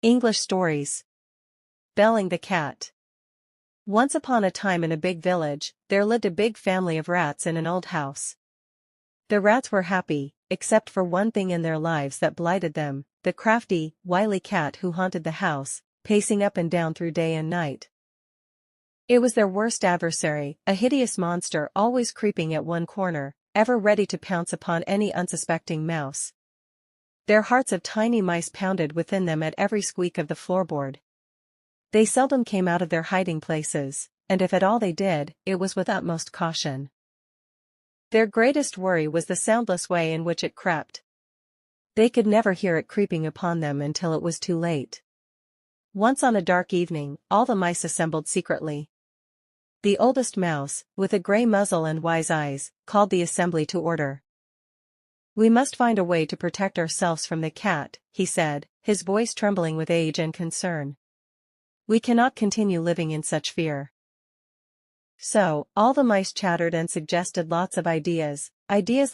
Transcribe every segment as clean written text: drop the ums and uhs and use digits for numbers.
English stories. Belling the cat. Once upon a time in a big village, there lived a big family of rats in an old house. The rats were happy, except for one thing in their lives that blighted them, the crafty, wily cat who haunted the house, pacing up and down through day and night. It was their worst adversary, a hideous monster always creeping at one corner, ever ready to pounce upon any unsuspecting mouse. Their hearts of tiny mice pounded within them at every squeak of the floorboard. They seldom came out of their hiding places, and if at all they did, it was with utmost caution. Their greatest worry was the soundless way in which it crept. They could never hear it creeping upon them until it was too late. Once on a dark evening, all the mice assembled secretly. The oldest mouse, with a gray muzzle and wise eyes, called the assembly to order. "We must find a way to protect ourselves from the cat," he said, his voice trembling with age and concern. "We cannot continue living in such fear." So, all the mice chattered and suggested lots of ideas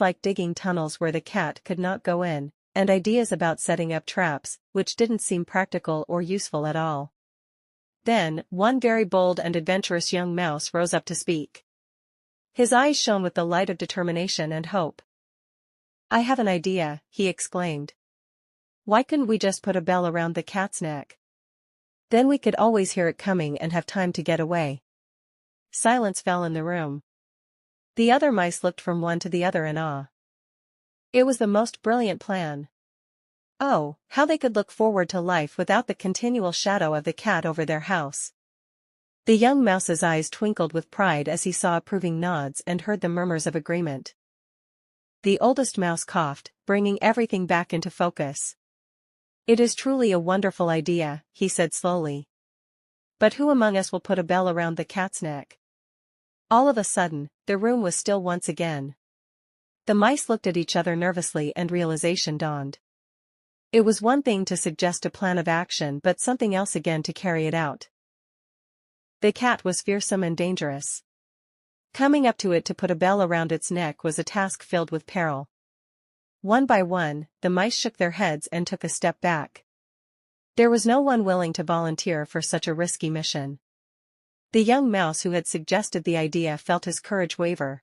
like digging tunnels where the cat could not go in, and ideas about setting up traps, which didn't seem practical or useful at all. Then, one very bold and adventurous young mouse rose up to speak. His eyes shone with the light of determination and hope. "I have an idea," he exclaimed. "Why couldn't we just put a bell around the cat's neck? Then we could always hear it coming and have time to get away." Silence fell in the room. The other mice looked from one to the other in awe. It was the most brilliant plan. Oh, how they could look forward to life without the continual shadow of the cat over their house. The young mouse's eyes twinkled with pride as he saw approving nods and heard the murmurs of agreement. The oldest mouse coughed, bringing everything back into focus. "It is truly a wonderful idea," he said slowly. "But who among us will put a bell around the cat's neck?" All of a sudden, the room was still once again. The mice looked at each other nervously and realization dawned. It was one thing to suggest a plan of action but something else again to carry it out. The cat was fearsome and dangerous. Coming up to it to put a bell around its neck was a task filled with peril. One by one, the mice shook their heads and took a step back. There was no one willing to volunteer for such a risky mission. The young mouse who had suggested the idea felt his courage waver.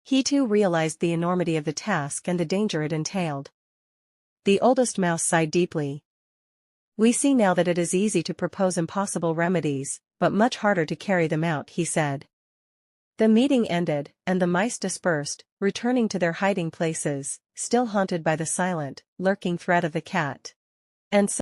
He too realized the enormity of the task and the danger it entailed. The oldest mouse sighed deeply. "We see now that it is easy to propose impossible remedies, but much harder to carry them out," he said. The meeting ended, and the mice dispersed, returning to their hiding places, still haunted by the silent, lurking threat of the cat. And so